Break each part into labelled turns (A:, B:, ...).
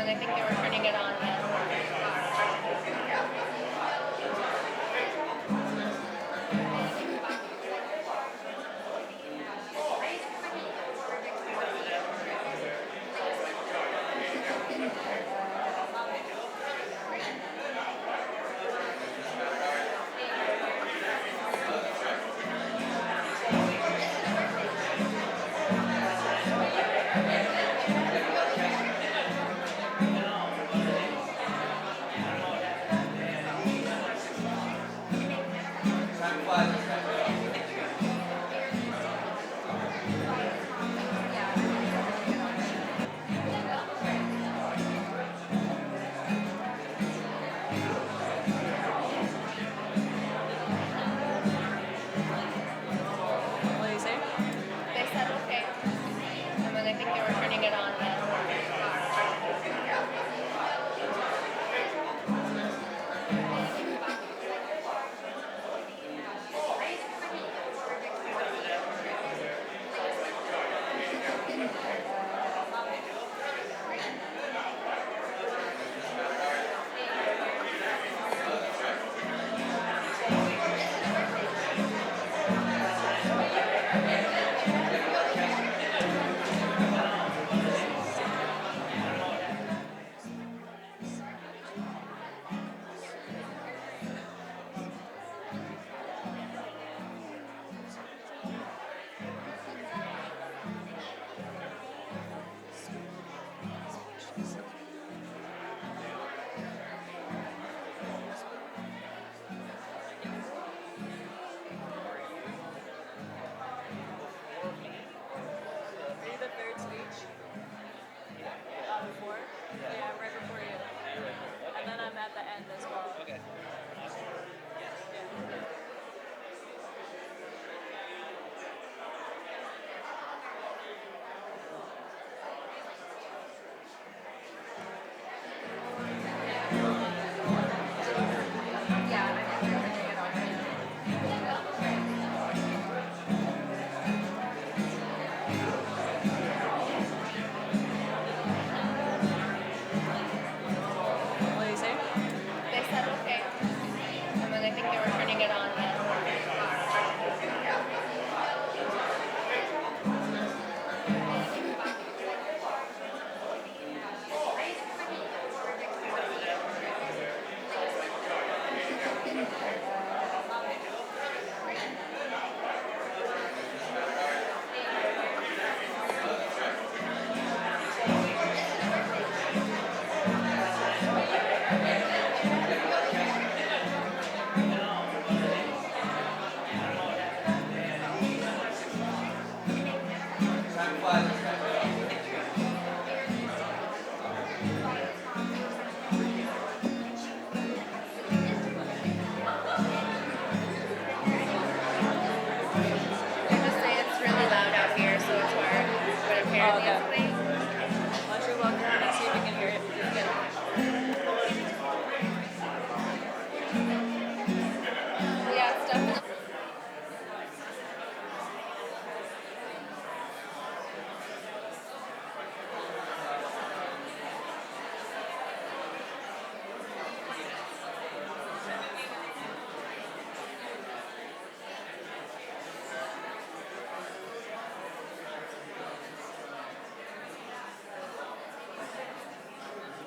A: I think they were turning it on then.
B: What do you say?
A: They said okay. And then I think they were turning it on then.
B: Are you the third speech? Before? Yeah, right before you. And then I'm at the end as well.
C: Okay.
B: Yeah. What do you say?
A: They said okay. And then I think they were turning it on then. They just say it's really loud out here, so it's hard. But apparently it's playing.
B: Why don't you walk around and see if you can hear it?
A: Yeah, it's definitely.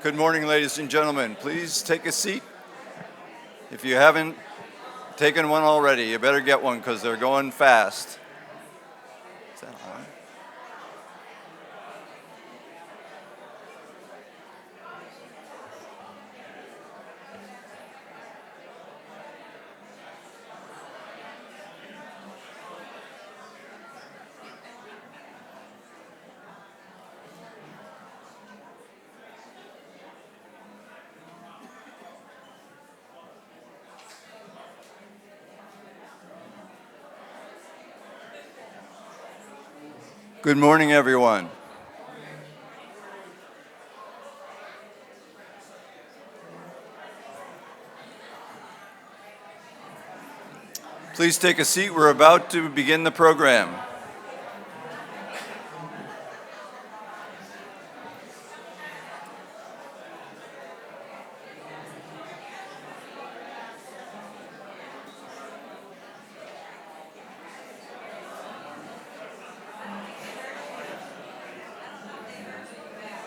D: Good morning, ladies and gentlemen. Please take a seat. If you haven't taken one already, you better get one because they're going fast. Is that on? Good morning, everyone. Please take a seat. We're about to begin the program.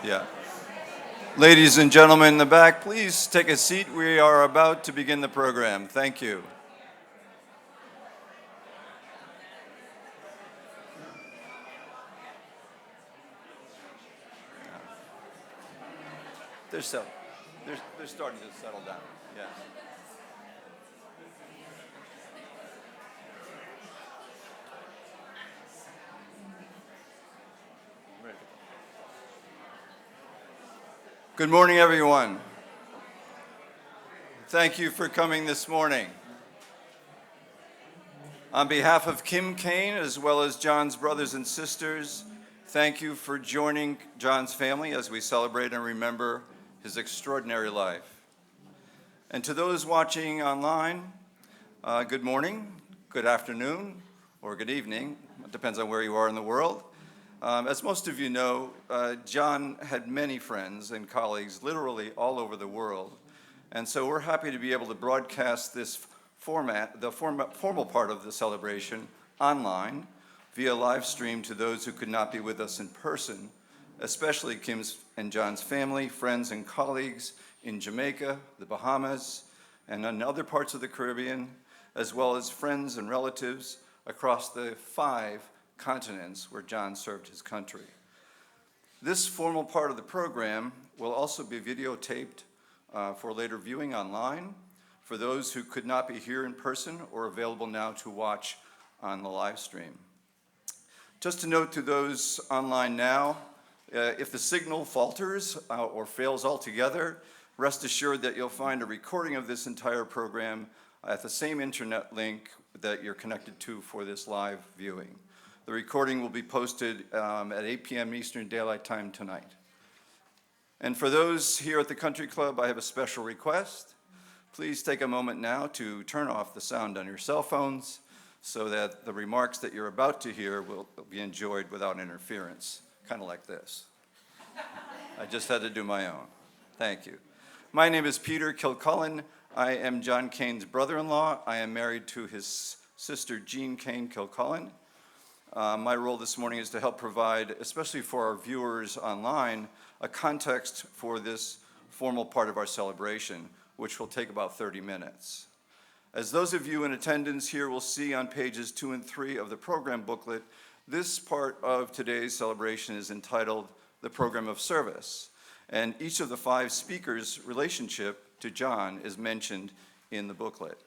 D: Yeah. Ladies and gentlemen in the back, please take a seat. We are about to begin the program. Thank you. They're, so, they're starting to settle down. Yes. Good morning, everyone. Thank you for coming this morning. On behalf of Kim Kane, as well as John's brothers and sisters, thank you for joining John's family as we celebrate and remember his extraordinary life. And to those watching online, good morning, good afternoon, or good evening. It depends on where you are in the world. As most of you know, John had many friends and colleagues literally all over the world. And so we're happy to be able to broadcast this format, the formal part of the celebration, online via live stream to those who could not be with us in person, especially Kim's and John's family, friends, and colleagues in Jamaica, the Bahamas, and in other parts of the Caribbean, as well as friends and relatives across the 5 continents where John served his country. This formal part of the program will also be videotaped for later viewing online for those who could not be here in person or available now to watch on the live stream. Just to note to those online now, if the signal falters or fails altogether, rest assured that you'll find a recording of this entire program at the same internet link that you're connected to for this live viewing. The recording will be posted at 8 p.m. Eastern Daylight Time tonight. And for those here at the Country Club, I have a special request. Please take a moment now to turn off the sound on your cell phones so that the remarks that you're about to hear will be enjoyed without interference, kind of like this. I just had to do my own. Thank you. My name is Peter Kilcullen. I am John Kane's brother-in-law. I am married to his sister, Jean Kane Kilcullen. My role this morning is to help provide, especially for our viewers online, a context for this formal part of our celebration, which will take about 30 minutes. As those of you in attendance here will see on pages 2 and 3 of the program booklet, this part of today's celebration is entitled The Program of Service, and each of the 5 speakers' relationship to John is mentioned in the booklet.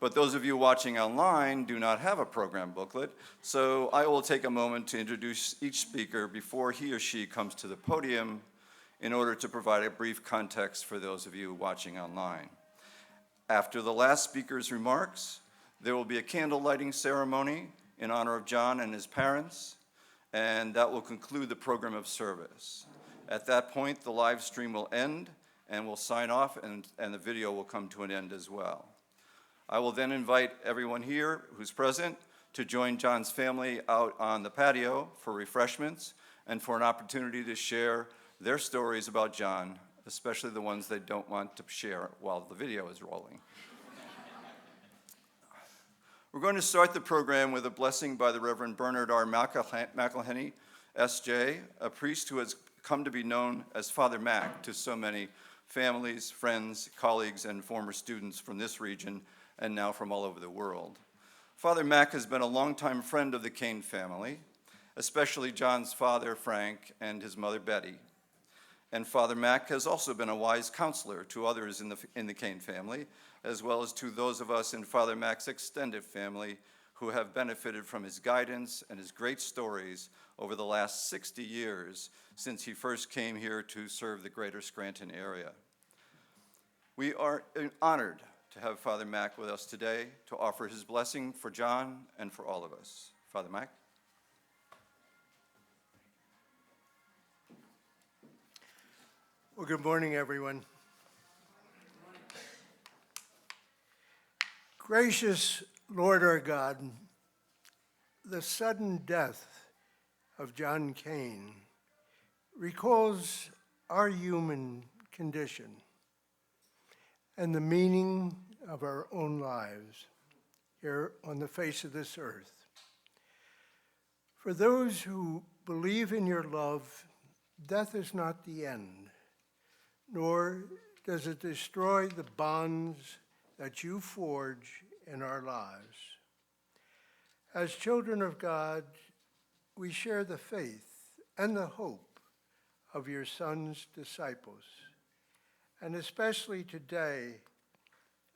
D: But those of you watching online do not have a program booklet, so I will take a moment to introduce each speaker before he or she comes to the podium in order to provide a brief context for those of you watching online. After the last speaker's remarks, there will be a candle lighting ceremony in honor of John and his parents, and that will conclude the program of service. At that point, the live stream will end, and we'll sign off, and the video will come to an end as well. I will then invite everyone here who's present to join John's family out on the patio for refreshments and for an opportunity to share their stories about John, especially the ones they don't want to share while the video is rolling. We're going to start the program with a blessing by the Reverend Bernard R. McElhenney, S.J., a priest who has come to be known as Father Mac to so many families, friends, colleagues, and former students from this region and now from all over the world. Father Mac has been a longtime friend of the Kane family, especially John's father, Frank, and his mother, Betty. And Father Mac has also been a wise counselor to others in the Kane family, as well as to those of us in Father Mac's extended family who have benefited from his guidance and his great stories over the last 60 years since he first came here to serve the greater Scranton area. We are honored to have Father Mac with us today to offer his blessing for John and for all of us. Father Mac.
C: Well, good morning, everyone. Gracious Lord our God, the sudden death of John Kane recalls our human condition and the meaning of our own lives here on the face of this earth. For those who believe in your love death is not the end, nor does it destroy the bonds that you forge in our lives. As children of God, we share the faith and the hope of your Son's disciples. And especially today,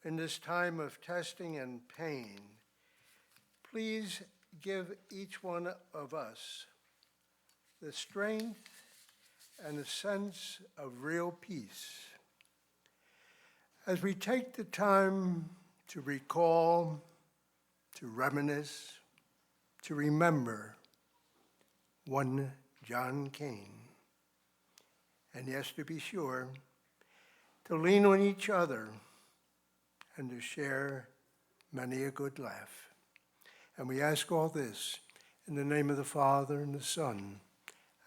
C: in this time of testing and pain, please give each one of us the strength and a sense of real peace. As we take the time to recall, to reminisce, to remember one John Kane, and yes, to be sure, to lean on each other and to share many a good laugh. And we ask all this in the name of the Father, and the Son,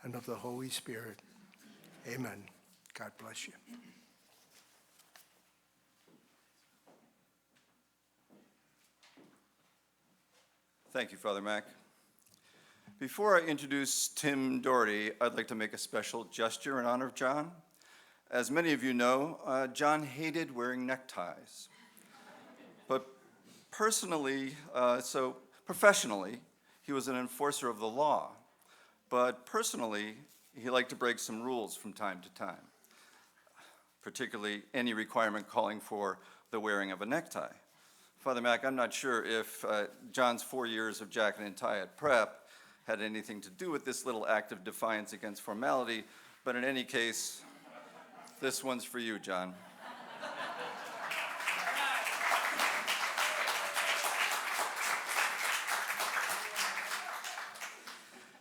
C: and of the Holy Spirit. Amen. God bless you.
D: Thank you, Father Mac. Before I introduce Tim Doherty, I'd like to make a special gesture in honor of John. As many of you know, John hated wearing neckties. But professionally, he was an enforcer of the law. But personally, he liked to break some rules from time to time, particularly any requirement calling for the wearing of a necktie. Father Mac, I'm not sure if John's 4 years of jacket and tie at prep had anything to do with this little act of defiance against formality, but in any case, this one's for you, John.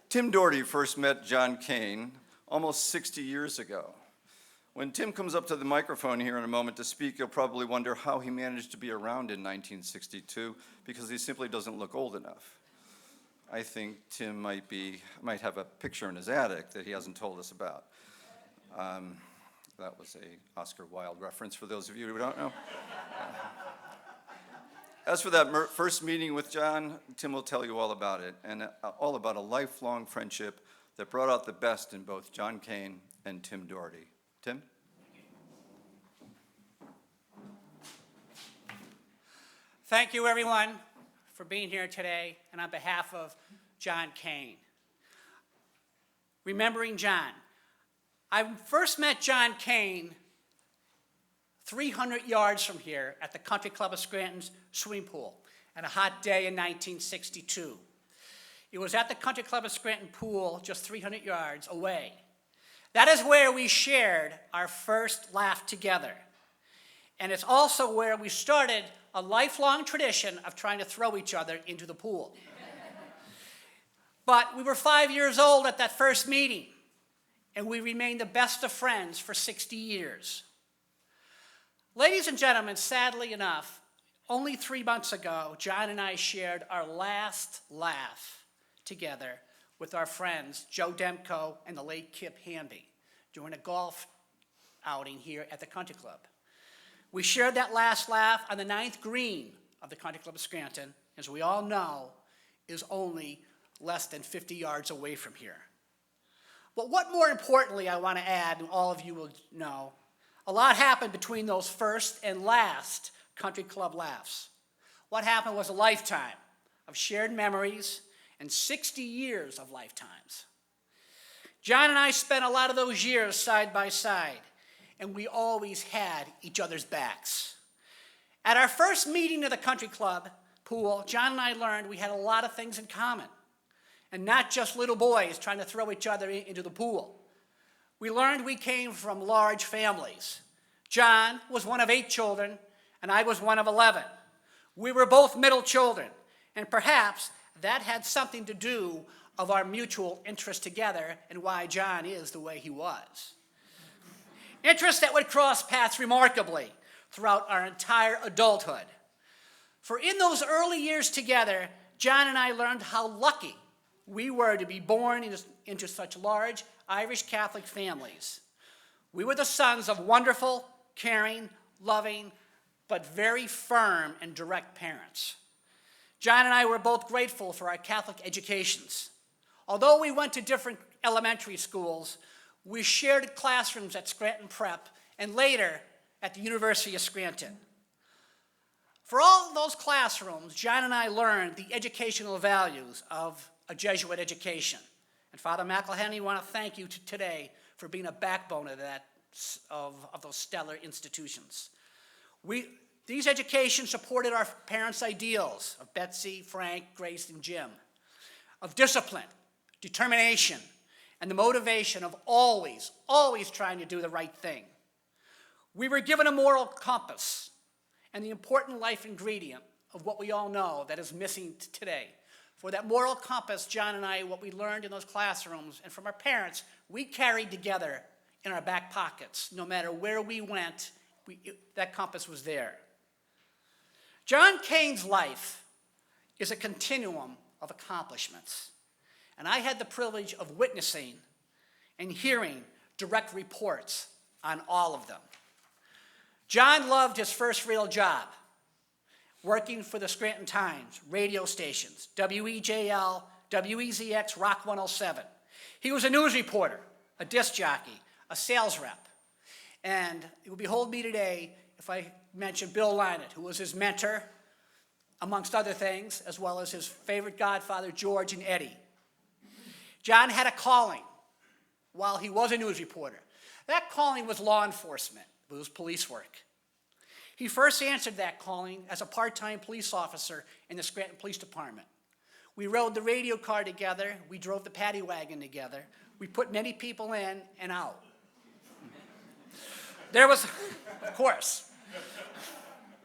D: Tim Doherty first met John Kane almost 60 years ago. When Tim comes up to the microphone here in a moment to speak, you'll probably wonder how he managed to be around in 1962, because he simply doesn't look old enough. I think Tim might have a picture in his attic that he hasn't told us about. That was a Oscar Wilde reference for those of you who don't know. As for that first meeting with John, Tim will tell you all about it, and all about a lifelong friendship that brought out the best in both John Kane and Tim Doherty. Tim?
E: Thank you, everyone, for being here today, and on behalf of John Kane. Remembering John. I first met John Kane 300 yards from here at the Country Club of Scranton's swimming pool on a hot day in 1962. It was at the Country Club of Scranton pool just 300 yards away. That is where we shared our first laugh together. And it's also where we started a lifelong tradition of trying to throw each other into the pool. But we were 5 years old at that first meeting, and we remained the best of friends for 60 years. Ladies and gentlemen, sadly enough, only 3 months ago, John and I shared our last laugh together with our friends Joe Demko and the late Kip Hamby during a golf outing here at the Country Club. We shared that last laugh on the 9th green of the Country Club of Scranton, as we all know, is only less than 50 yards away from here. But what more importantly I want to add, and all of you will know, a lot happened between those first and last Country Club laughs. What happened was a lifetime of shared memories and 60 years of lifetimes. John and I spent a lot of those years side by side, and we always had each other's backs. At our first meeting of the Country Club pool, John and I learned we had a lot of things in common, and not just little boys trying to throw each other into the pool. We learned we came from large families. John was one of 8 children, and I was one of 11. We were both middle children, and perhaps that had something to do of our mutual interest together and why John is the way he was. Interests that would cross paths remarkably throughout our entire adulthood. For in those early years together, John and I learned how lucky we were to be born into such large Irish Catholic families. We were the sons of wonderful, caring, loving, but very firm and direct parents. John and I were both grateful for our Catholic educations. Although we went to different elementary schools, We shared classrooms at Scranton Prep and later at the University of Scranton. For all those classrooms, John and I learned the educational values of a Jesuit education. And Father McElhenney, I want to thank you today for being a backbone of that, of those stellar institutions. These educations supported our parents' ideals of Betsy, Frank, Grace, and Jim, of discipline, determination, and the motivation of always trying to do the right thing. We were given a moral compass and the important life ingredient of what we all know that is missing today. For that moral compass, John and I, what we learned in those classrooms and from our parents, we carried together in our back pockets. No matter where we went, that compass was there. John Kane's life is a continuum of accomplishments. And I had the privilege of witnessing and hearing direct reports on all of them. John loved his first real job, working for the Scranton Times, radio stations, WEJL, WEZX, Rock 107. He was a news reporter, a disc jockey, a sales rep. And it would behold me today if I mention Bill Lynott, who was his mentor, amongst other things, as well as his favorite godfather, George and Eddie. John had a calling while he was a news reporter. That calling was law enforcement. It was police work. He first answered that calling as a part-time police officer in the Scranton Police Department. We rode the radio car together. We drove the paddy wagon together. We put many people in and out. There was, of course,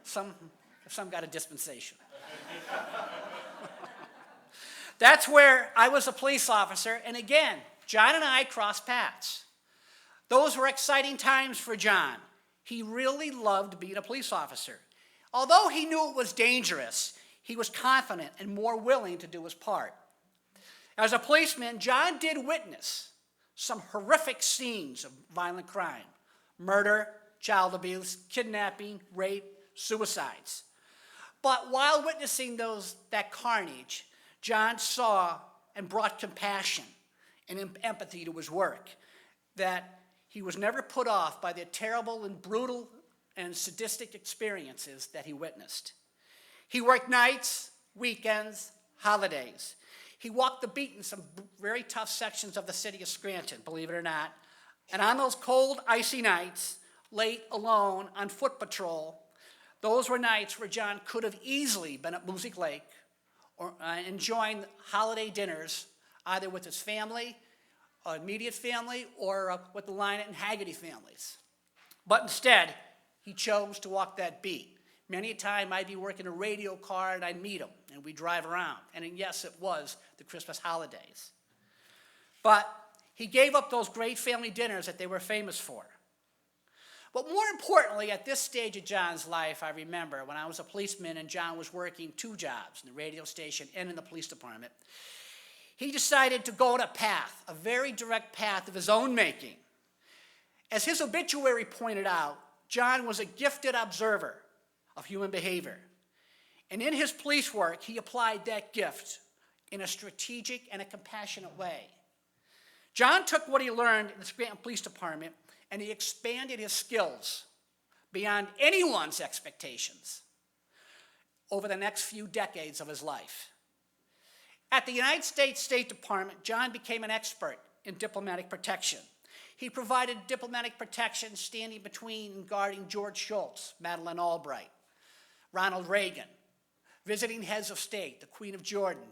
E: some got a dispensation. That's where I was a police officer, and again, John and I crossed paths. Those were exciting times for John. He really loved being a police officer. Although he knew it was dangerous, he was confident and more willing to do his part. As a policeman, John did witness some horrific scenes of violent crime: murder, child abuse, kidnapping, rape, suicides. But while witnessing that carnage, John saw and brought compassion and empathy to his work, that he was never put off by the terrible and brutal and sadistic experiences that he witnessed. He worked nights, weekends, holidays. He walked the beat in some very tough sections of the city of Scranton, believe it or not. And on those cold, icy nights, late alone on foot patrol, those were nights where John could have easily been at Music Lake or enjoying holiday dinners, either with his family, immediate family, or with the Lynott and Haggerty families. But instead, he chose to walk that beat. Many a time I'd be working a radio car and I'd meet him and we'd drive around. And yes, it was the Christmas holidays. But he gave up those great family dinners that they were famous for. But more importantly, at this stage of John's life, I remember when I was a policeman and John was working 2 jobs, in the radio station and in the police department, he decided to go on a path, a very direct path of his own making. As his obituary pointed out, John was a gifted observer of human behavior. And in his police work, he applied that gift in a strategic and a compassionate way. John took what he learned in the Scranton Police Department and he expanded his skills beyond anyone's expectations over the next few decades of his life. At the United States State Department, John became an expert in diplomatic protection. He provided diplomatic protection standing between and guarding George Shultz, Madeleine Albright, Ronald Reagan, visiting heads of state, the Queen of Jordan,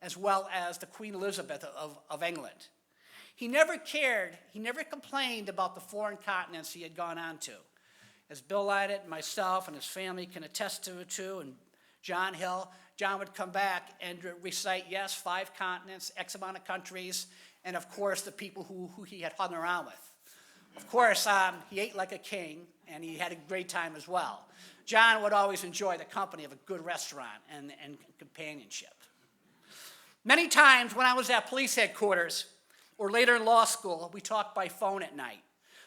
E: as well as the Queen Elizabeth of England. He never complained about the foreign continents he had gone on to. As Bill Lynott, myself, and his family can attest to it too, and John Hill, John would come back and recite, yes, 5 continents, X amount of countries, and of course the people who he had hung around with. Of course, he ate like a king, and he had a great time as well. John would always enjoy the company of a good restaurant and companionship. Many times when I was at police headquarters, or later in law school, we talked by phone at night.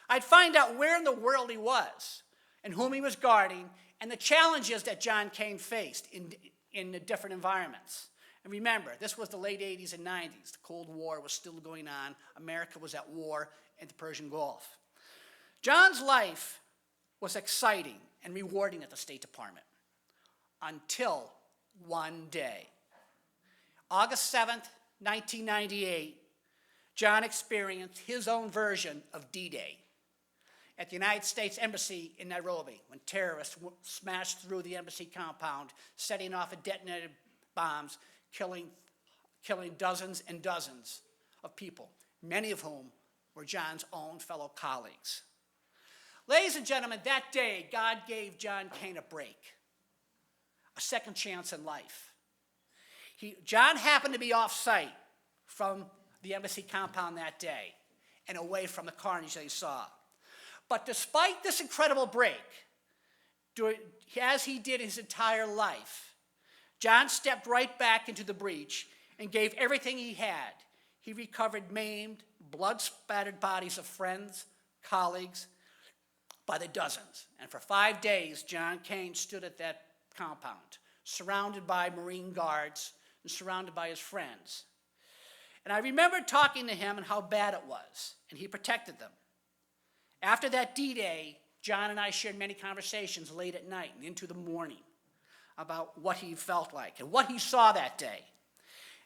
E: I'd find out where in the world he was, and whom he was guarding, and the challenges that John Kane faced in the different environments. And remember, this was the late 80s and 90s. The Cold War was still going on. America was at war in the Persian Gulf. John's life was exciting and rewarding at the State Department until one day. August 7th, 1998, John experienced his own version of D-Day at the United States Embassy in Nairobi when terrorists smashed through the embassy compound, setting off detonated bombs, killing dozens and dozens of people, many of whom were John's own fellow colleagues. Ladies and gentlemen, that day, God gave John Kane a break, a second chance in life. John happened to be off-site from the embassy compound that day and away from the carnage that he saw. But despite this incredible break, as he did his entire life, John stepped right back into the breach and gave everything he had. He recovered maimed, blood-spattered bodies of friends, colleagues, by the dozens. And for 5 days, John Kane stood at that compound, surrounded by Marine guards and surrounded by his friends. And I remember talking to him and how bad it was, and he protected them. After that D-Day, John and I shared many conversations late at night and into the morning about what he felt like and what he saw that day.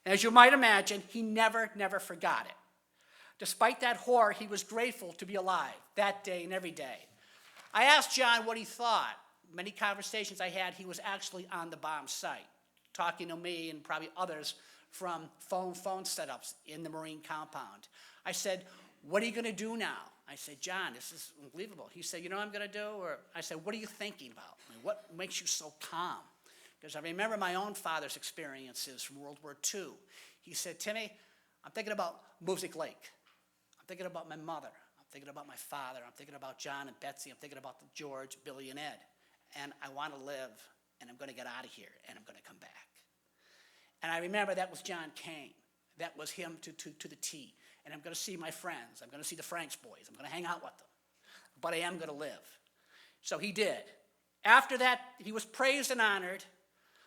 E: And as you might imagine, he never forgot it. Despite that horror, he was grateful to be alive that day and every day. I asked John what he thought. Many conversations I had, he was actually on the bomb site, talking to me and probably others from phone setups in the Marine compound. I said, "What are you going to do now?" I said, "John, this is unbelievable." He said, "You know what I'm going to do?" Or I said, "What are you thinking about? I mean, what makes you so calm?" Because I remember my own father's experiences from World War II. He said, "Timmy, I'm thinking about Moosic Lake. I'm thinking about my mother. I'm thinking about my father. I'm thinking about John and Betsy. I'm thinking about George, Billy, and Ed. And I want to live, and I'm going to get out of here, and I'm going to come back." And I remember that was John Kane. That was him to the T. And I'm going to see my friends. I'm going to see the Franks boys. I'm going to hang out with them. But I am going to live. So he did. After that, he was praised and honored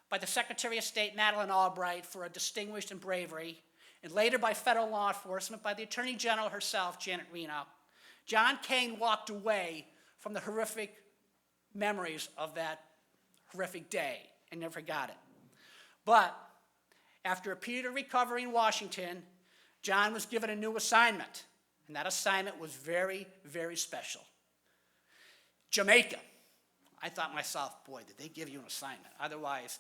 E: by the Secretary of State, Madeleine Albright, for a distinguished and bravery, and later by federal law enforcement, by the Attorney General herself, Janet Reno. John Kane walked away from the horrific memories of that horrific day and never forgot it. But after a period of recovery in Washington, John was given a new assignment, and that assignment was very, very special. Jamaica. I thought myself, boy, did they give you an assignment? Otherwise,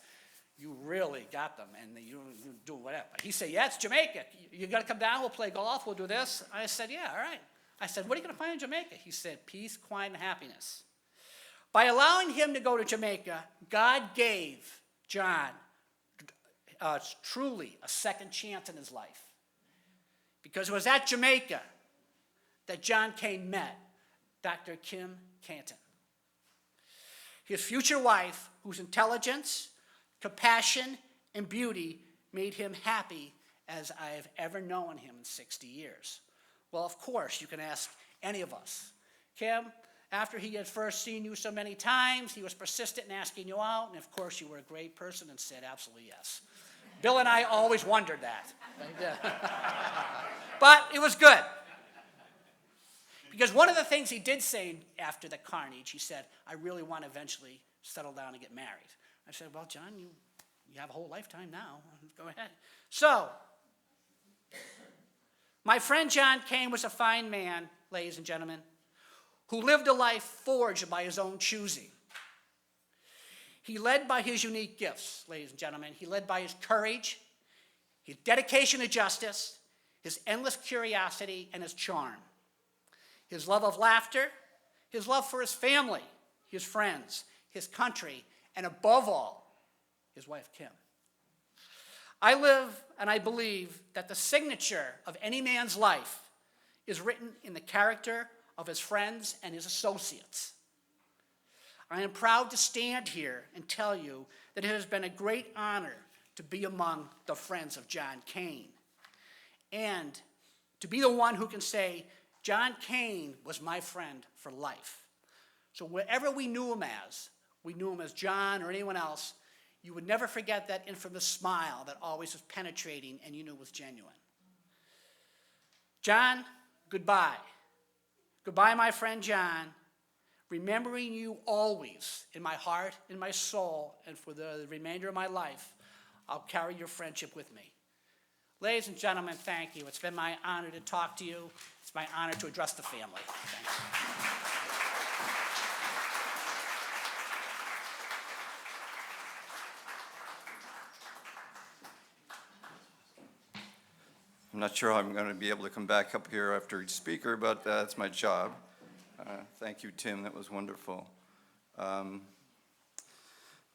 E: you really got them, and you do whatever. He said, "Yeah, it's Jamaica. You got to come down. We'll play golf. We'll do this." I said, "Yeah, all right." I said, "What are you going to find in Jamaica?" He said, "Peace, quiet, and happiness." By allowing him to go to Jamaica, God gave John truly a second chance in his life. Because it was at Jamaica that John Kane met Dr. Kim Canton, his future wife, whose intelligence, compassion, and beauty made him happy as I have ever known him in 60 years. Well, of course, you can ask any of us. Kim, after he had first seen you so many times, he was persistent in asking you out, and of course you were a great person and said absolutely yes. Bill and I always wondered that. But it was good. Because one of the things he did say after the carnage, he said, "I really want to eventually settle down and get married." I said, "Well, John, you have a whole lifetime now. Go ahead." So, my friend John Kane was a fine man, ladies and gentlemen, who lived a life forged by his own choosing. He led by his unique gifts, ladies and gentlemen. He led by his courage, his dedication to justice, his endless curiosity, and his charm. His love of laughter, his love for his family, his friends, his country, and above all, his wife, Kim. I live and I believe that the signature of any man's life is written in the character of his friends and his associates. I am proud to stand here and tell you that it has been a great honor to be among the friends of John Kane, and to be the one who can say, John Kane was my friend for life. So whatever we knew him as John or anyone else, You would never forget that infamous smile that always was penetrating and you knew was genuine. John, goodbye. Goodbye, my friend John. Remembering you always in my heart, in my soul, and for the remainder of my life, I'll carry your friendship with me. Ladies and gentlemen, thank you. It's been my honor to talk to you. It's my honor to address the family. Thanks.
D: I'm not sure how I'm going to be able to come back up here after each speaker, but that's my job. Thank you, Tim. That was wonderful.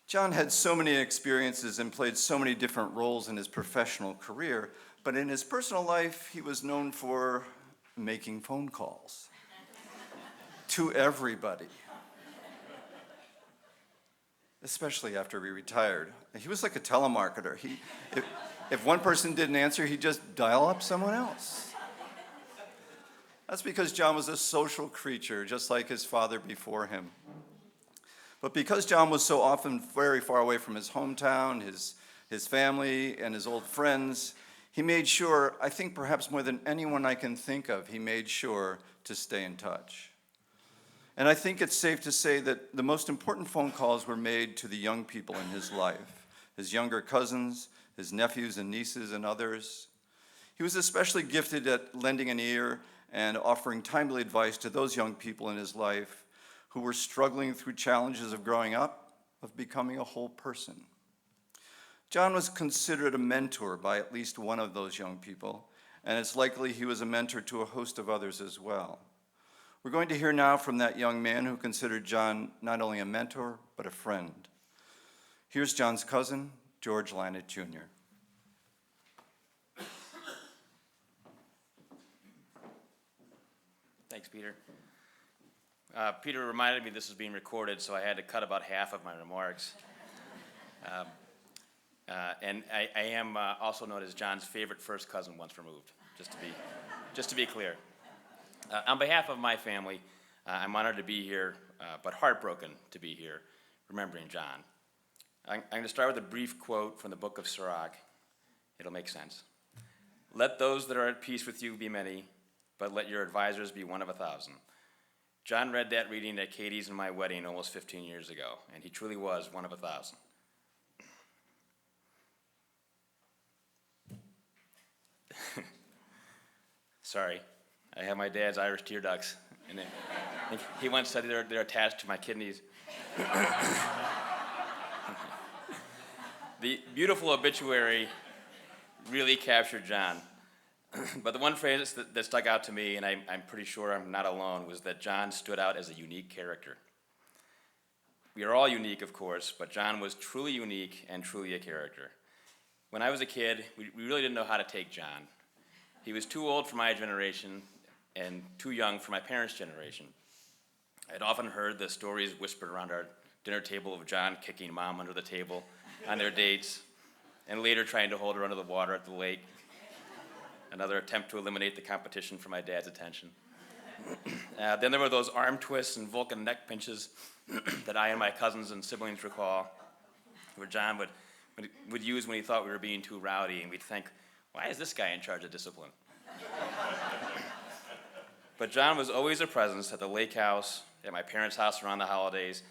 D: John had so many experiences and played so many different roles in his professional career, but in his personal life, he was known for making phone calls to everybody, especially after he retired. He was like a telemarketer. If one person didn't answer, he'd just dial up someone else. That's because John was a social creature, just like his father before him. But because John was so often very far away from his hometown, his family, and his old friends, he made sure, I think perhaps more than anyone I can think of, he made sure to stay in touch. And I think it's safe to say that the most important phone calls were made to the young people in his life, his younger cousins, his nephews and nieces, and others. He was especially gifted at lending an ear and offering timely advice to those young people in his life who were struggling through challenges of growing up, of becoming a whole person. John was considered a mentor by at least one of those young people, and it's likely he was a mentor to a host of others as well. We're going to hear now from that young man who considered John not only a mentor, but a friend. Here's John's cousin, George Lanett, Jr.
F: Thanks, Peter. Peter reminded me this was being recorded, so I had to cut about half of my remarks. And I am also known as John's favorite first cousin once removed, just to be clear. On behalf of my family, I'm honored to be here, but heartbroken to be here, remembering John. I'm going to start with a brief quote from the book of Sirach. It'll make sense. Let those that are at peace with you be many, but let your advisors be one of 1,000. John read that reading at Katie's and my wedding almost 15 years ago, and he truly was one of 1,000. Sorry, I have my dad's Irish tear ducts, and he once said they're attached to my kidneys. The beautiful obituary really captured John. But the one phrase that stuck out to me, and I'm pretty sure I'm not alone, was that John stood out as a unique character. We are all unique, of course, but John was truly unique and truly a character. When I was a kid, we really didn't know how to take John. He was too old for my generation and too young for my parents' generation. I'd often heard the stories whispered around our dinner table of John kicking Mom under the table on their dates, and later trying to hold her under the water at the lake. Another attempt to eliminate the competition for my dad's attention. Then there were those arm twists and Vulcan neck pinches that I and my cousins and siblings recall, where John would use when he thought we were being too rowdy, and we'd think, why is this guy in charge of discipline? But John was always a presence at the lake house, at my parents' house around the holidays.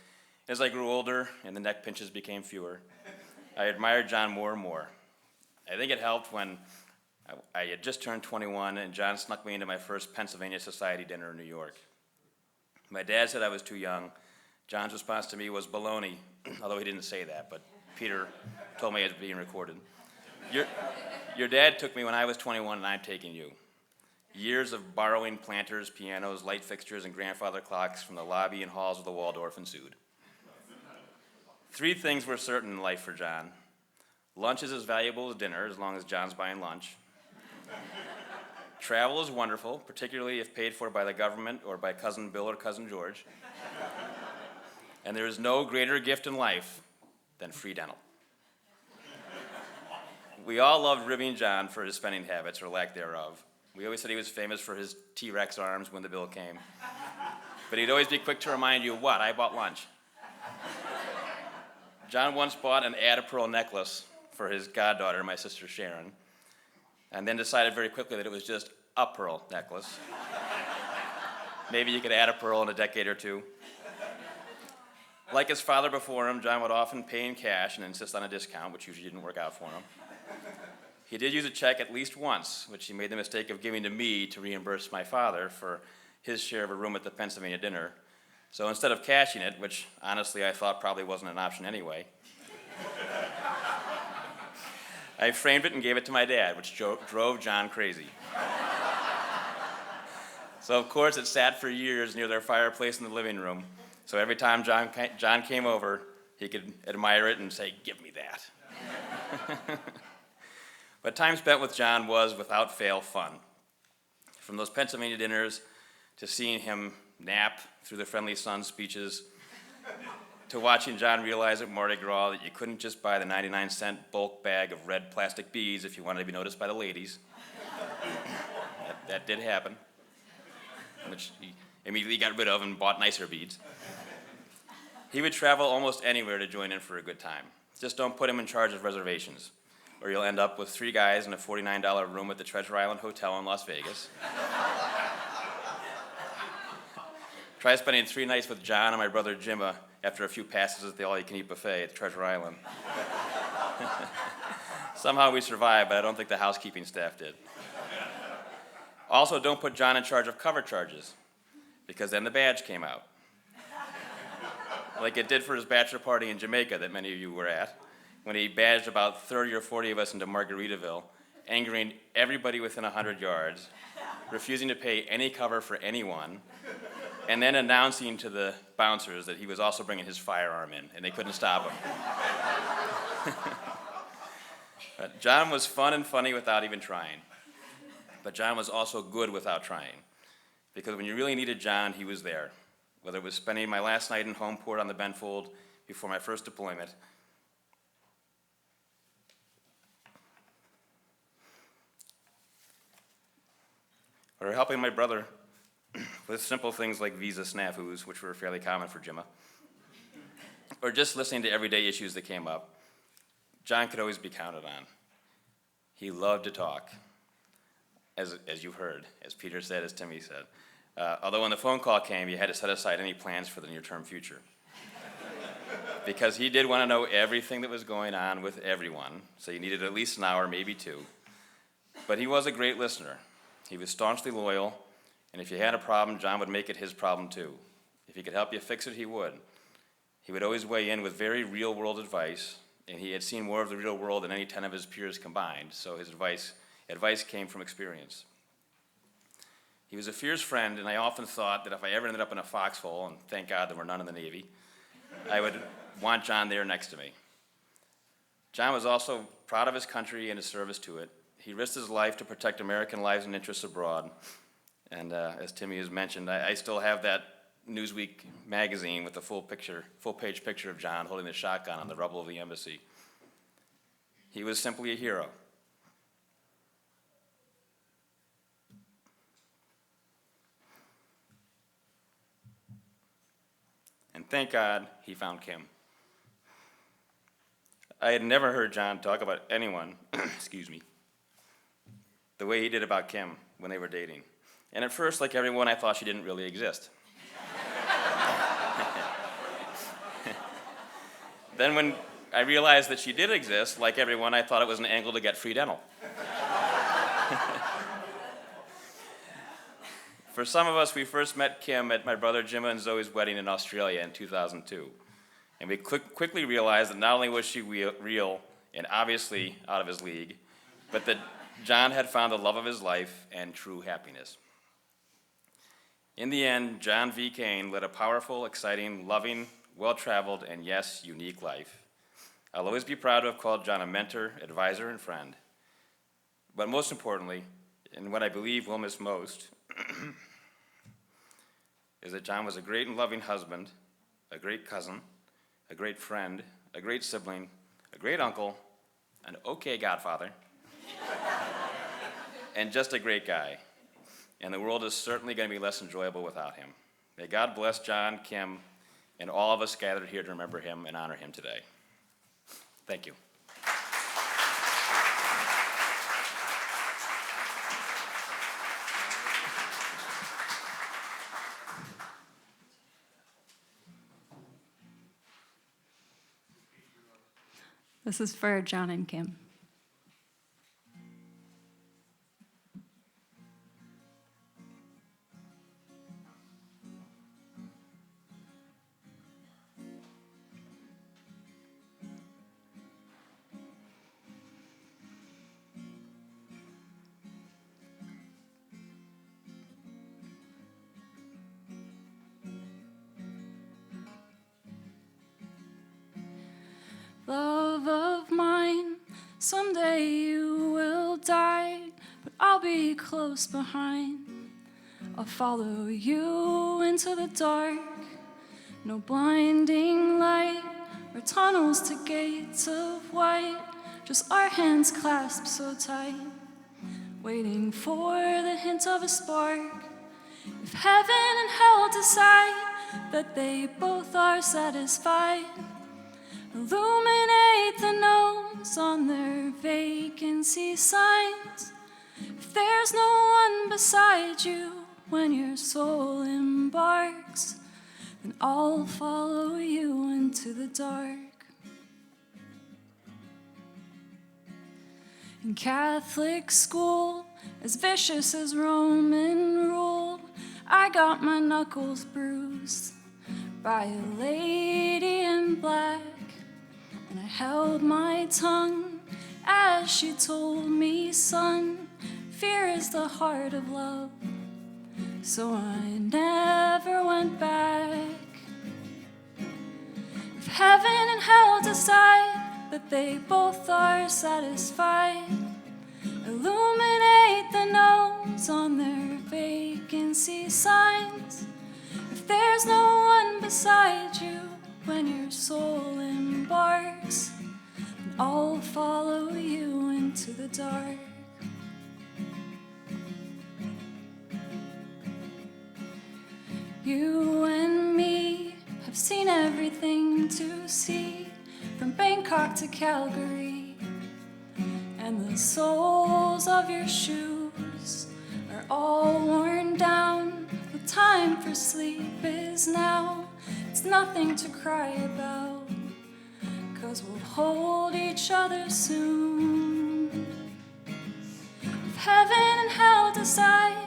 F: As I grew older and the neck pinches became fewer, I admired John more and more. I think it helped when I had just turned 21 and John snuck me into my first Pennsylvania Society dinner in New York. My dad said I was too young. John's response to me was baloney, although he didn't say that, but Peter told me it was being recorded. Your dad took me when I was 21 and I'm taking you. Years of borrowing planters, pianos, light fixtures, and grandfather clocks from the lobby and halls of the Waldorf ensued. 3 things were certain in life for John. Lunch is as valuable as dinner, as long as John's buying lunch. Travel is wonderful, particularly if paid for by the government or by Cousin Bill or Cousin George. And there is no greater gift in life than free dental. We all loved ribbing John for his spending habits, or lack thereof. We always said he was famous for his T-Rex arms when the bill came. But he'd always be quick to remind you, what, I bought lunch. John once bought an add a pearl necklace for his goddaughter, my sister Sharon, and then decided very quickly that it was just a pearl necklace. Maybe you could add a pearl in a decade or two. Like his father before him, John would often pay in cash and insist on a discount, which usually didn't work out for him. He did use a check at least once, which he made the mistake of giving to me to reimburse my father for his share of a room at the Pennsylvania dinner. So instead of cashing it, which honestly I thought probably wasn't an option anyway, I framed it and gave it to my dad, which drove John crazy. So of course it sat for years near their fireplace in the living room. So every time John came over, he could admire it and say, "Give me that." But time spent with John was, without fail, fun. From those Pennsylvania dinners to seeing him nap through the Friendly Sun speeches, to watching John realize at Mardi Gras that you couldn't just buy the 99-cent bulk bag of red plastic beads if you wanted to be noticed by the ladies. That did happen, which he immediately got rid of and bought nicer beads. He would travel almost anywhere to join in for a good time. Just don't put him in charge of reservations, or you'll end up with 3 guys in a $49 room at the Treasure Island Hotel in Las Vegas. Try spending 3 nights with John and my brother Jimma after a few passes at the all-you-can-eat buffet at Treasure Island. Somehow we survived, but I don't think the housekeeping staff did. Also, don't put John in charge of cover charges, because then the badge came out. Like it did for his bachelor party in Jamaica that many of you were at, when he badged about 30 or 40 of us into Margaritaville, angering everybody within 100 yards, refusing to pay any cover for anyone, and then announcing to the bouncers that he was also bringing his firearm in, and they couldn't stop him. John was fun and funny without even trying. But John was also good without trying, because when you really needed John, he was there. Whether it was spending my last night in Homeport on the Benfold before my first deployment, or helping my brother with simple things like visa snafus, which were fairly common for Jimma, or just listening to everyday issues that came up, John could always be counted on. He loved to talk, as you've heard, as Peter said, as Timmy said. Although when the phone call came, you had to set aside any plans for the near-term future. Because he did want to know everything that was going on with everyone, so you needed at least an hour, maybe 2. But he was a great listener. He was staunchly loyal, and if you had a problem, John would make it his problem too. If he could help you fix it, he would. He would always weigh in with very real-world advice, and he had seen more of the real world than any 10 of his peers combined, so his advice came from experience. He was a fierce friend, and I often thought that if I ever ended up in a foxhole, and thank God there were none in the Navy, I would want John there next to me. John was also proud of his country and his service to it. He risked his life to protect American lives and interests abroad. And as Timmy has mentioned, I still have that Newsweek magazine with the full-page picture of John holding the shotgun on the rubble of the embassy. He was simply a hero. And thank God he found Kim. I had never heard John talk about anyone, excuse me, the way he did about Kim when they were dating. And at first, like everyone, I thought she didn't really exist. Then when I realized that she did exist, like everyone, I thought it was an angle to get free dental. For some of us, we first met Kim at my brother Jimma and Zoe's wedding in Australia in 2002. And we quickly realized that not only was she real and obviously out of his league, but that John had found the love of his life and true happiness. In the end, John V. Kane led a powerful, exciting, loving, well-traveled, and yes, unique life. I'll always be proud to have called John a mentor, advisor, and friend. But most importantly, and what I believe we'll miss most, is that John was a great and loving husband, a great cousin, a great friend, a great sibling, a great uncle, an okay godfather, and just a great guy. And the world is certainly going to be less enjoyable without him. May God bless John, Kim, and all of us gathered here to remember him and honor him today. Thank you.
G: This is for John and Kim. Love of mine, someday you will die, but I'll be close behind. I'll follow you into the dark, no blinding light or tunnels to gates of white, just our hands clasped so tight, waiting for the hint of a spark. If heaven and hell decide that they both are satisfied, illuminate the notes on their vacancy signs. If there's no one beside you when your soul embarks, then I'll follow you into the dark. In Catholic school, as vicious as Roman rule, I got my knuckles bruised by a lady in black. And I held my tongue as she told me, son, fear is the heart of love. So I never went back. If heaven and hell decide that they both are satisfied, illuminate the notes on their vacancy signs. If there's no one beside you when your soul embarks, then I'll follow you into the dark. You and me have seen everything to see, from Bangkok to Calgary, and the soles of your shoes are all worn down. The time for sleep is now. It's nothing to cry about, 'cause we'll hold each other soon. If heaven and hell decide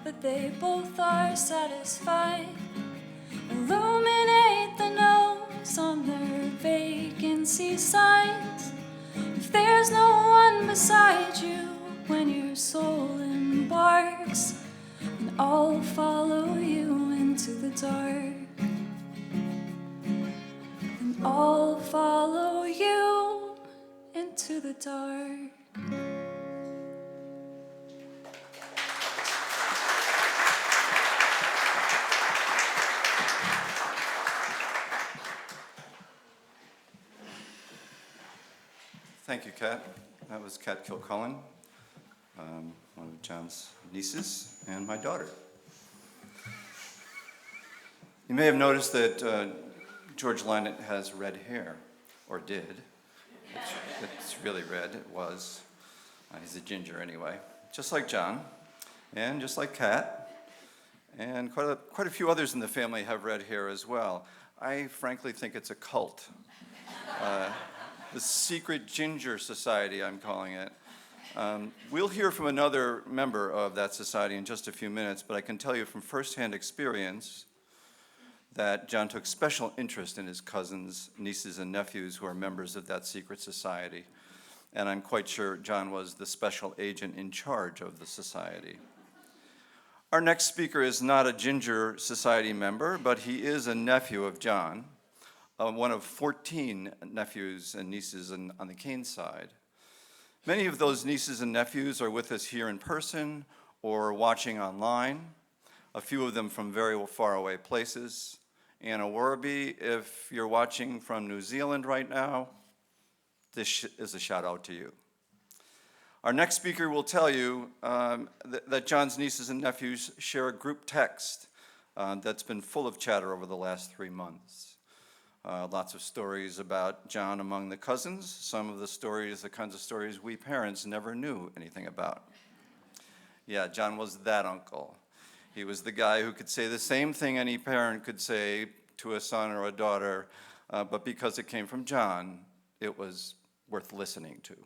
G: that they both are satisfied, illuminate the notes on their vacancy signs. If there's no one beside you when your soul embarks, then I'll follow you into the dark. I'll follow you into the dark.
D: Thank you, Kat. That was Kat Kilcullen, one of John's nieces and my daughter. You may have noticed that George Linett has red hair, or did. It's really red, it was. He's a ginger anyway, just like John, and just like Kat, and quite a few others in the family have red hair as well. I frankly think it's a cult. The Secret Ginger Society, I'm calling it. We'll hear from another member of that society in just a few minutes, but I can tell you from firsthand experience that John took special interest in his cousins, nieces, and nephews who are members of that secret society. And I'm quite sure John was the special agent in charge of the society. Our next speaker is not a Ginger Society member, but he is a nephew of John, one of 14 nephews and nieces on the Kane side. Many of those nieces and nephews are with us here in person or watching online, a few of them from very far away places. Anna Warby, if you're watching from New Zealand right now, this is a shout out to you. Our next speaker will tell you that John's nieces and nephews share a group text that's been full of chatter over the last 3 months. Lots of stories about John among the cousins. Some of the stories, the kinds of stories we parents never knew anything about. Yeah, John was that uncle. He was the guy who could say the same thing any parent could say to a son or a daughter, but because it came from John, it was worth listening to.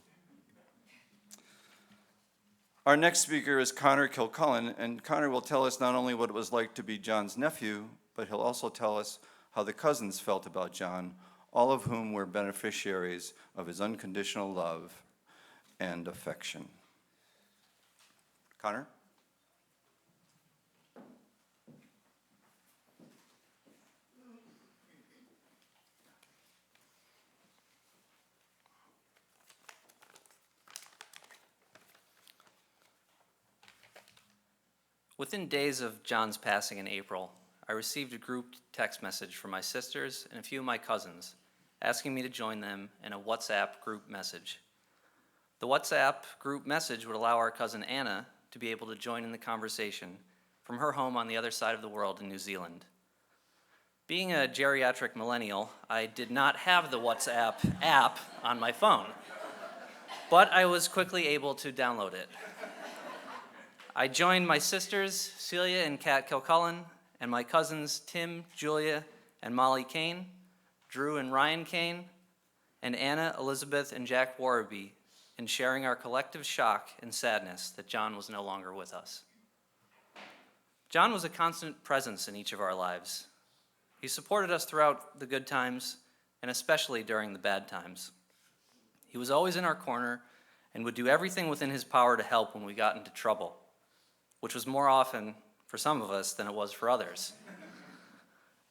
D: Our next speaker is Connor Kilcullen, and Connor will tell us not only what it was like to be John's nephew, but he'll also tell us how the cousins felt about John, all of whom were beneficiaries of his unconditional love and affection. Connor?
H: Within days of John's passing in April, I received a group text message from my sisters and a few of my cousins asking me to join them in a WhatsApp group message. The WhatsApp group message would allow our cousin Anna to be able to join in the conversation from her home on the other side of the world in New Zealand. Being a geriatric millennial, I did not have the WhatsApp app on my phone, but I was quickly able to download it. I joined my sisters, Celia and Kat Kilcullen, and my cousins, Tim, Julia, and Molly Kane, Drew and Ryan Kane, and Anna, Elizabeth, and Jack Warby, in sharing our collective shock and sadness that John was no longer with us. John was a constant presence in each of our lives. He supported us throughout the good times, and especially during the bad times. He was always in our corner and would do everything within his power to help when we got into trouble, which was more often for some of us than it was for others.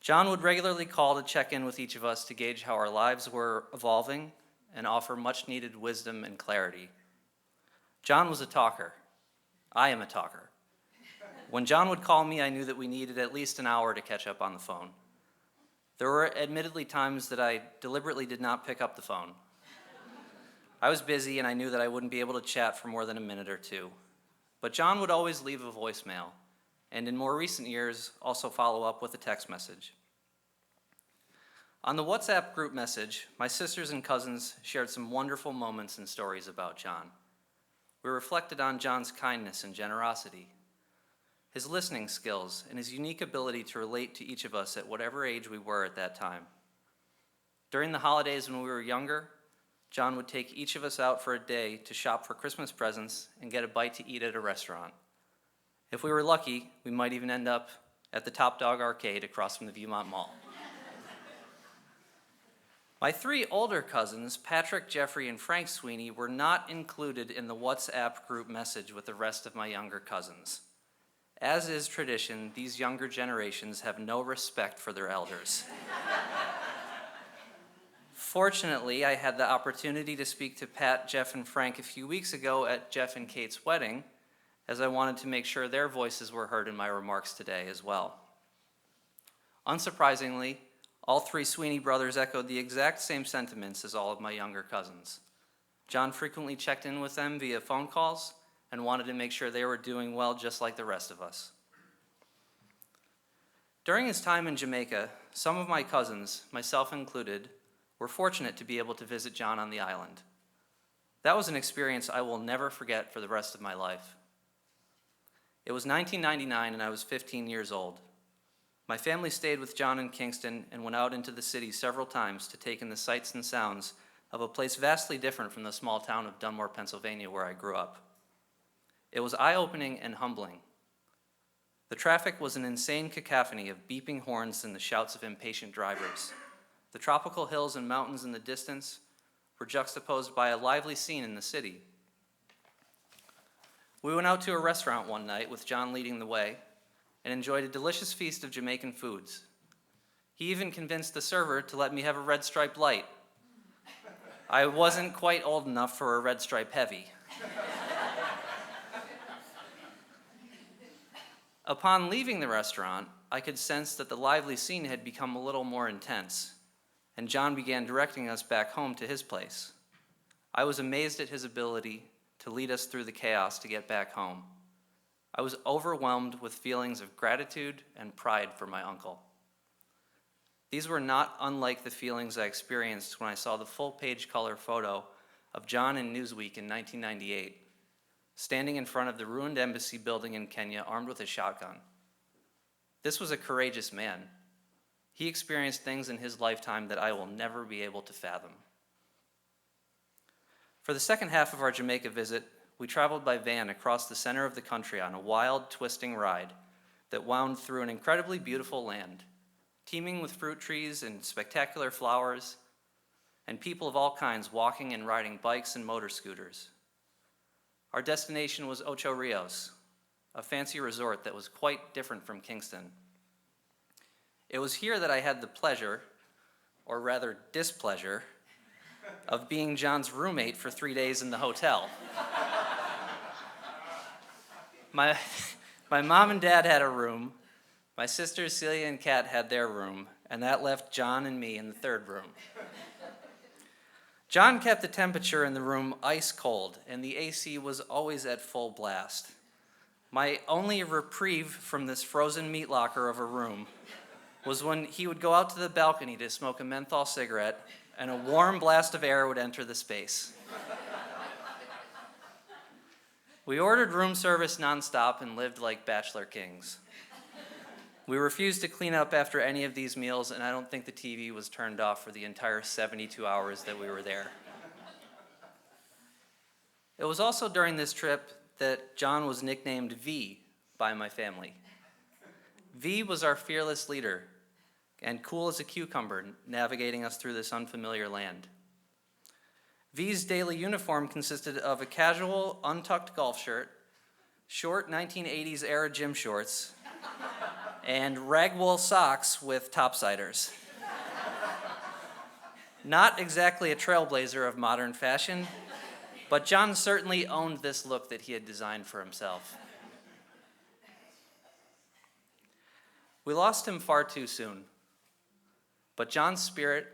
H: John would regularly call to check in with each of us to gauge how our lives were evolving and offer much needed wisdom and clarity. John was a talker. I am a talker. When John would call me, I knew that we needed at least an hour to catch up on the phone. There were admittedly times that I deliberately did not pick up the phone. I was busy and I knew that I wouldn't be able to chat for more than a minute or two. But John would always leave a voicemail, and in more recent years, also follow up with a text message. On the WhatsApp group message, my sisters and cousins shared some wonderful moments and stories about John. We reflected on John's kindness and generosity, his listening skills, and his unique ability to relate to each of us at whatever age we were at that time. During the holidays when we were younger, John would take each of us out for a day to shop for Christmas presents and get a bite to eat at a restaurant. If we were lucky, we might even end up at the Top Dog Arcade across from the Viewmont Mall. My three older cousins, Patrick, Jeffrey, and Frank Sweeney, were not included in the WhatsApp group message with the rest of my younger cousins. As is tradition, these younger generations have no respect for their elders. Fortunately, I had the opportunity to speak to Pat, Jeff, and Frank a few weeks ago at Jeff and Kate's wedding, as I wanted to make sure their voices were heard in my remarks today as well. Unsurprisingly, all three Sweeney brothers echoed the exact same sentiments as all of my younger cousins. John frequently checked in with them via phone calls and wanted to make sure they were doing well just like the rest of us. During his time in Jamaica, some of my cousins, myself included, were fortunate to be able to visit John on the island. That was an experience I will never forget for the rest of my life. It was 1999 and I was 15 years old. My family stayed with John in Kingston and went out into the city several times to take in the sights and sounds of a place vastly different from the small town of Dunmore, Pennsylvania, where I grew up. It was eye-opening and humbling. The traffic was an insane cacophony of beeping horns and the shouts of impatient drivers. The tropical hills and mountains in the distance were juxtaposed by a lively scene in the city. We went out to a restaurant one night with John leading the way and enjoyed a delicious feast of Jamaican foods. He even convinced the server to let me have a Red Stripe Light. I wasn't quite old enough for a Red Stripe Heavy. Upon leaving the restaurant, I could sense that the lively scene had become a little more intense, and John began directing us back home to his place. I was amazed at his ability to lead us through the chaos to get back home. I was overwhelmed with feelings of gratitude and pride for my uncle. These were not unlike the feelings I experienced when I saw the full-page color photo of John in Newsweek in 1998, standing in front of the ruined embassy building in Kenya armed with a shotgun. This was a courageous man. He experienced things in his lifetime that I will never be able to fathom. For the second half of our Jamaica visit, we traveled by van across the center of the country on a wild, twisting ride that wound through an incredibly beautiful land, teeming with fruit trees and spectacular flowers, and people of all kinds walking and riding bikes and motor scooters. Our destination was Ocho Rios, a fancy resort that was quite different from Kingston. It was here that I had the pleasure, or rather displeasure, of being John's roommate for 3 days in the hotel. My mom and dad had a room, my sisters Celia and Kat had their room, and that left John and me in the third room. John kept the temperature in the room ice cold, and the AC was always at full blast. My only reprieve from this frozen meat locker of a room was when he would go out to the balcony to smoke a menthol cigarette, and a warm blast of air would enter the space. We ordered room service nonstop and lived like bachelor kings. We refused to clean up after any of these meals, and I don't think the TV was turned off for the entire 72 hours that we were there. It was also during this trip that John was nicknamed V by my family. V was our fearless leader and cool as a cucumber, navigating us through this unfamiliar land. V's daily uniform consisted of a casual, untucked golf shirt, short 1980s era gym shorts, and ragwool socks with topsiders. Not exactly a trailblazer of modern fashion, but John certainly owned this look that he had designed for himself. We lost him far too soon, but John's spirit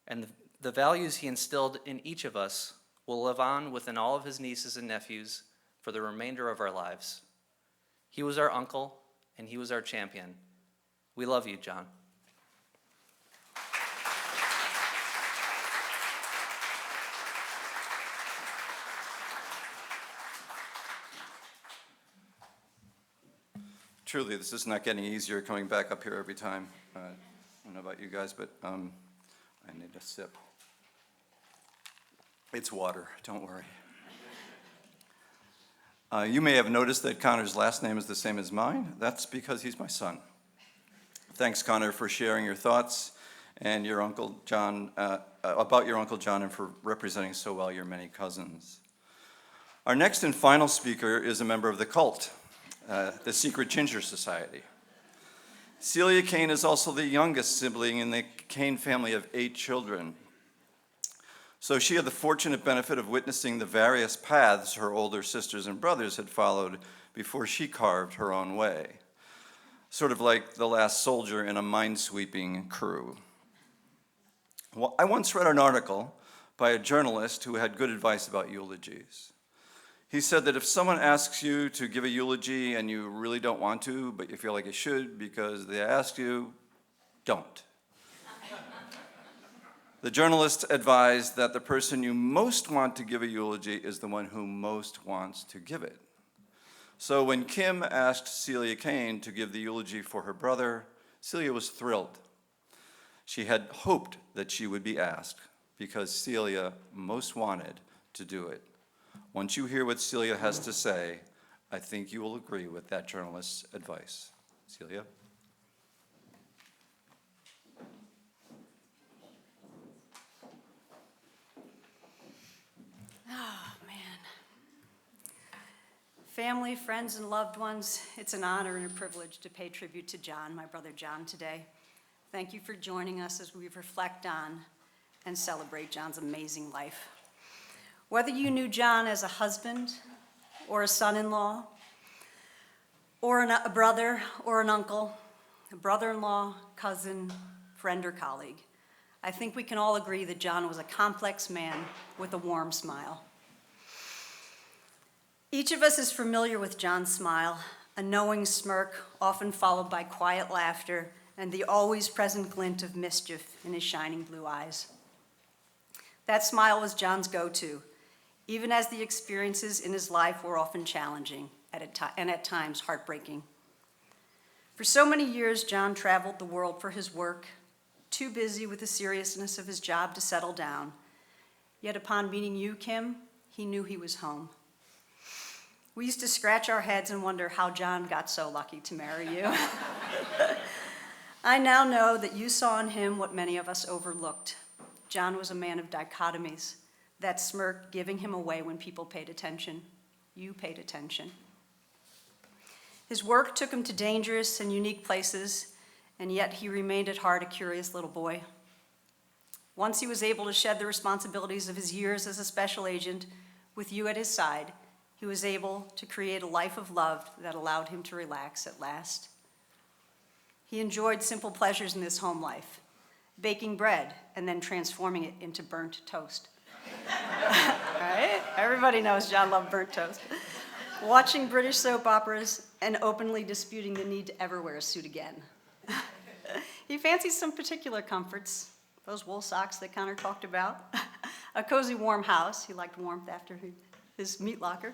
H: and the values he instilled in each of us will live on within all of his nieces and nephews for the remainder of our lives. He was our uncle, and he was our champion. We love you, John.
D: Truly, this is not getting easier coming back up here every time. I don't know about you guys, but I need a sip. It's water, don't worry. You may have noticed that Connor's last name is the same as mine. That's because he's my son. Thanks, Connor, for sharing your thoughts and your Uncle John, about your Uncle John, and for representing so well your many cousins. Our next and final speaker is a member of the cult, the Secret Ginger Society. Celia Kane is also the youngest sibling in the Kane family of 8 children. So she had the fortunate benefit of witnessing the various paths her older sisters and brothers had followed before she carved her own way. Sort of like the last soldier in a minesweeping crew. Well, I once read an article by a journalist who had good advice about eulogies. He said that if someone asks you to give a eulogy and you really don't want to, but you feel like you should because they asked you, don't. The journalist advised that the person you most want to give a eulogy is the one who most wants to give it. So when Kim asked Celia Kane to give the eulogy for her brother, Celia was thrilled. She had hoped that she would be asked because Celia most wanted to do it. Once you hear what Celia has to say, I think you will agree with that journalist's advice. Celia?
I: Oh, man. Family, friends, and loved ones, it's an honor and a privilege to pay tribute to John, my brother John, today. Thank you for joining us as we reflect on and celebrate John's amazing life. Whether you knew John as a husband or a son-in-law, or a brother or an uncle, a brother-in-law, cousin, friend, or colleague, I think we can all agree that John was a complex man with a warm smile. Each of us is familiar with John's smile, a knowing smirk, often followed by quiet laughter and the always present glint of mischief in his shining blue eyes. That smile was John's go-to, even as the experiences in his life were often challenging and at times heartbreaking. For so many years, John traveled the world for his work, too busy with the seriousness of his job to settle down. Yet upon meeting you, Kim, he knew he was home. We used to scratch our heads and wonder how John got so lucky to marry you. I now know that you saw in him what many of us overlooked. John was a man of dichotomies, that smirk giving him away when people paid attention. You paid attention. His work took him to dangerous and unique places, and yet he remained at heart a curious little boy. Once he was able to shed the responsibilities of his years as a special agent, with you at his side, he was able to create a life of love that allowed him to relax at last. He enjoyed simple pleasures in this home life, baking bread and then transforming it into burnt toast. Right? Everybody knows John loved burnt toast. Watching British soap operas and openly disputing the need to ever wear a suit again. He fancied some particular comforts, those wool socks that Connor talked about, a cozy warm house, he liked warmth after his meat locker,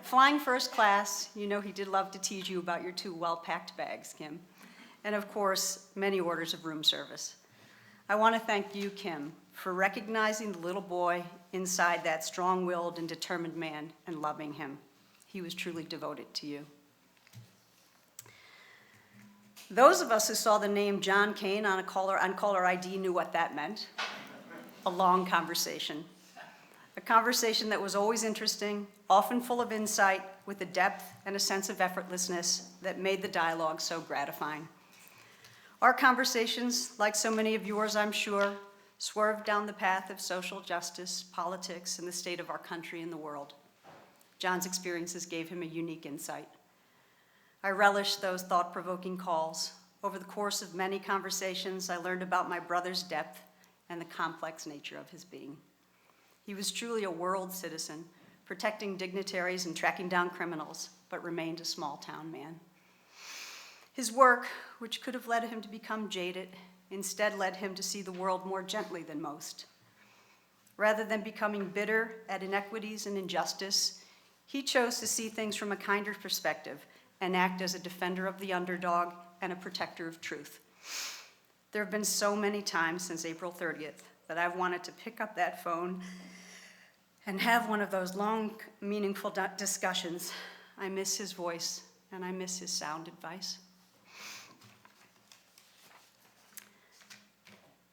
I: flying first class, you know he did love to tease you about your 2 well-packed bags, Kim, and of course, many orders of room service. I want to thank you, Kim, for recognizing the little boy inside that strong-willed and determined man and loving him. He was truly devoted to you. Those of us who saw the name John Kane on caller ID knew what that meant. A long conversation. A conversation that was always interesting, often full of insight, with a depth and a sense of effortlessness that made the dialogue so gratifying. Our conversations, like so many of yours, I'm sure, swerved down the path of social justice, politics, and the state of our country and the world. John's experiences gave him a unique insight. I relished those thought-provoking calls. Over the course of many conversations, I learned about my brother's depth and the complex nature of his being. He was truly a world citizen, protecting dignitaries and tracking down criminals, but remained a small-town man. His work, which could have led him to become jaded, instead led him to see the world more gently than most. Rather than becoming bitter at inequities and injustice, he chose to see things from a kinder perspective and act as a defender of the underdog and a protector of truth. There have been so many times since April 30th that I've wanted to pick up that phone and have one of those long, meaningful discussions. I miss his voice and I miss his sound advice.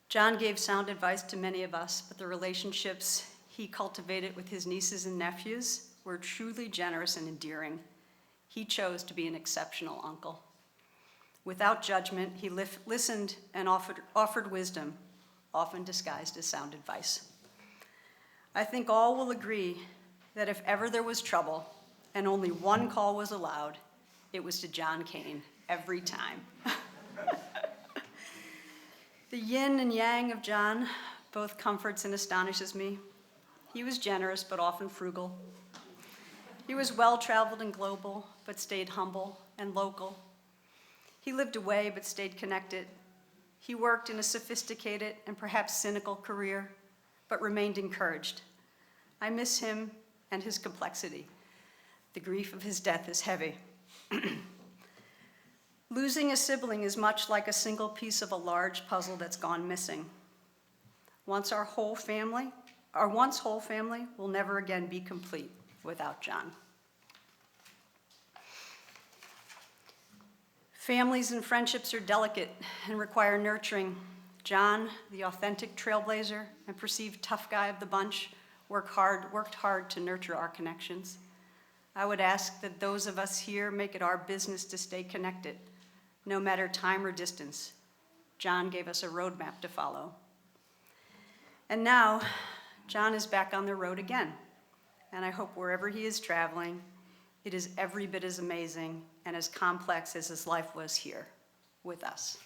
I: John gave sound advice to many of us, but the relationships he cultivated with his nieces and nephews were truly generous and endearing. He chose to be an exceptional uncle. Without judgment, he listened and offered wisdom, often disguised as sound advice. I think all will agree that if ever there was trouble and only one call was allowed, it was to John Kane, every time. The yin and yang of John both comforts and astonishes me. He was generous, but often frugal. He was well-traveled and global, but stayed humble and local. He lived away, but stayed connected. He worked in a sophisticated and perhaps cynical career, but remained encouraged. I miss him and his complexity. The grief of his death is heavy. Losing a sibling is much like a single piece of a large puzzle that's gone missing. Once whole family will never again be complete without John. Families and friendships are delicate and require nurturing. John, the authentic trailblazer and perceived tough guy of the bunch, worked hard to nurture our connections. I would ask that those of us here make it our business to stay connected, no matter time or distance. John gave us a roadmap to follow. And now, John is back on the road again, and I hope wherever he is traveling, it is every bit as amazing and as complex as his life was here with us.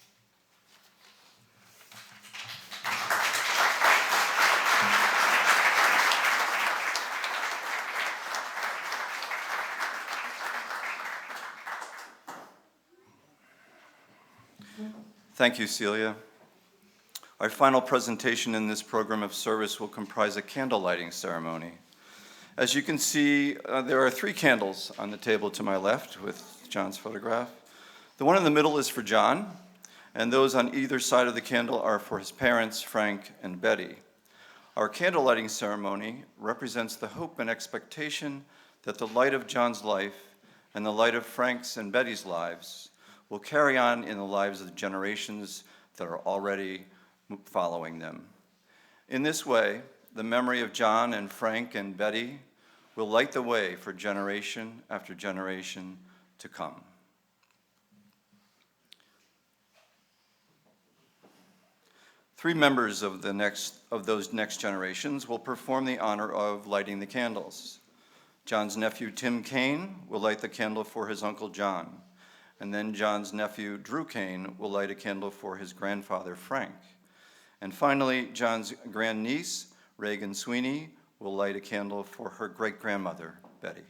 D: Thank you, Celia. Our final presentation in this program of service will comprise a candle lighting ceremony. As you can see, there are 3 candles on the table to my left with John's photograph. The one in the middle is for John, and those on either side of the candle are for his parents, Frank and Betty. Our candle lighting ceremony represents the hope and expectation that the light of John's life and the light of Frank's and Betty's lives will carry on in the lives of the generations that are already following them. In this way, the memory of John and Frank and Betty will light the way for generation after generation to come. Three members of those next generations will perform the honor of lighting the candles. John's nephew, Tim Kane, will light the candle for his uncle John, and then John's nephew, Drew Kane, will light a candle for his grandfather, Frank. And finally, John's grandniece, Reagan Sweeney, will light a candle for her great-grandmother, Betty.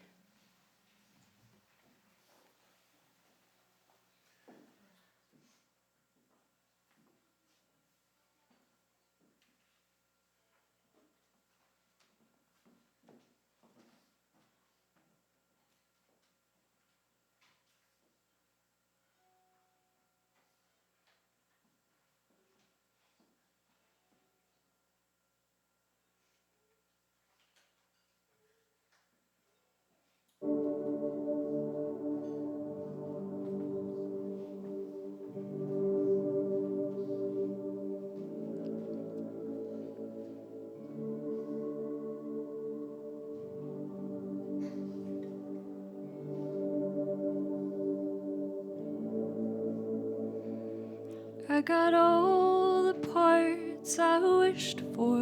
G: I got all the parts I wished for.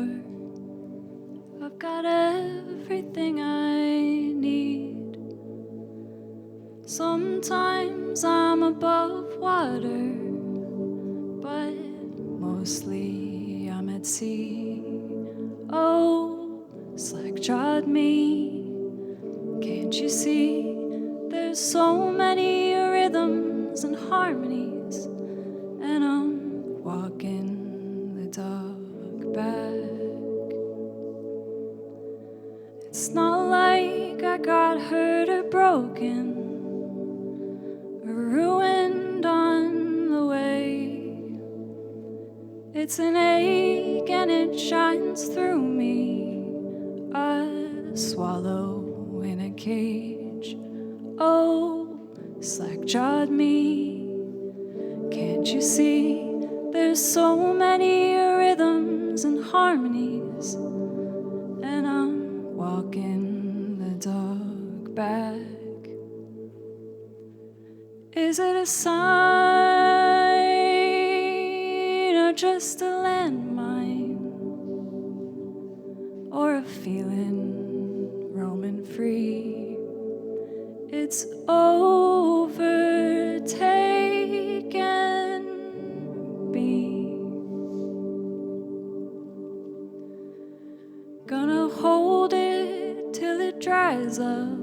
G: I've got everything I need. Sometimes I'm above water, but mostly I'm at sea. Oh, slack-jawed me, can't you see? There's so many rhythms and harmonies, and I'm walking the dog back. It's not like I got hurt or broken or ruined on the way. It's an ache and it shines through me, a swallow in a cage. Oh, slack-jawed me, can't you see? There's so many rhythms and harmonies, and I'm walking the dog back. Is it a sign or just a landmine, or a feeling roaming free? It's overtaken me. Gonna hold it till it dries up,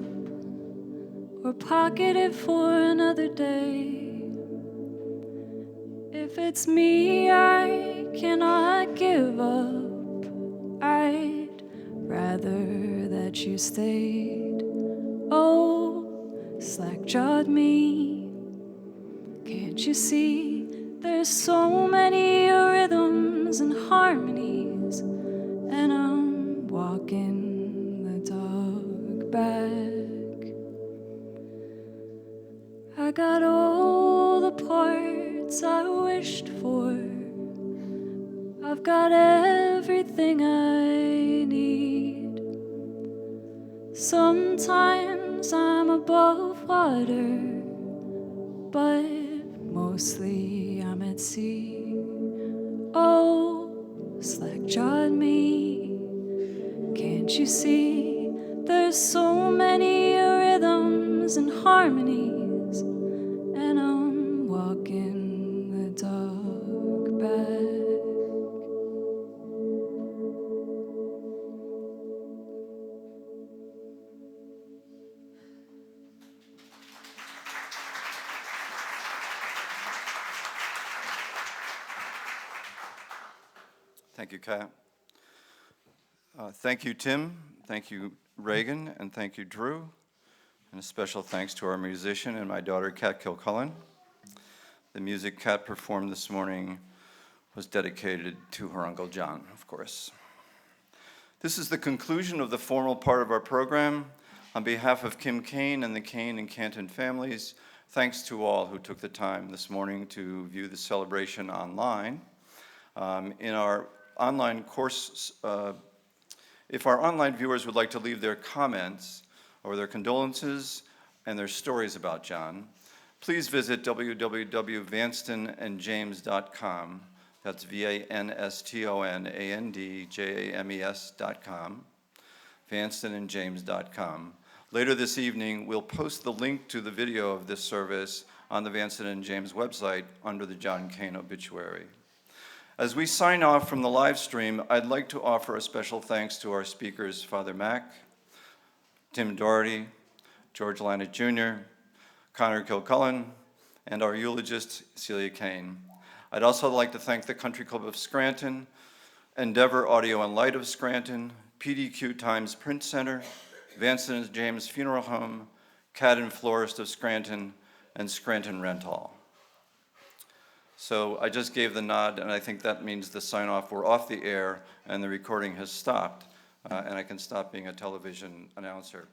G: or pocket it for another day. If it's me I cannot give up, I'd rather that you stayed. Oh, slack-jawed me, can't you see? There's so many rhythms and harmonies, and I'm walking the dog back. I got all the parts I wished for. I've got everything I need. Sometimes I'm above water, but mostly I'm at sea. Oh, slack-jawed me, can't you see? There's so many rhythms and harmonies, and I'm walking the dog back.
D: Thank you, Kat. Thank you, Tim. Thank you, Reagan. And thank you, Drew. And a special thanks to our musician and my daughter, Kat Kilcullen. The music Kat performed this morning was dedicated to her Uncle John, of course. This is the conclusion of the formal part of our program. On behalf of Kim Kane and the Kane and Canton families, thanks to all who took the time this morning to view the celebration online. In our online course, if our online viewers would like to leave their comments or their condolences and their stories about John, please visit www.vanstonandjames.com. That's VANSTONANDJAMES.com, vanstonandjames.com. Later this evening, we'll post the link to the video of this service on the Vincent and James website under the John Kane obituary. As we sign off from the live stream, I'd like to offer a special thanks to our speakers, Father Mack, Tim Doherty, George Lanett Jr., Connor Kilcullen, and our eulogist, Celia Kane. I'd also like to thank the Country Club of Scranton, Endeavor Audio and Light of Scranton, PDQ Times Print Center, Vincent and James Funeral Home, Cat and Florist of Scranton, and Scranton Rental. So I just gave the nod, and I think that means the sign-off. We're off the air, and the recording has stopped, and I can stop being a television announcer.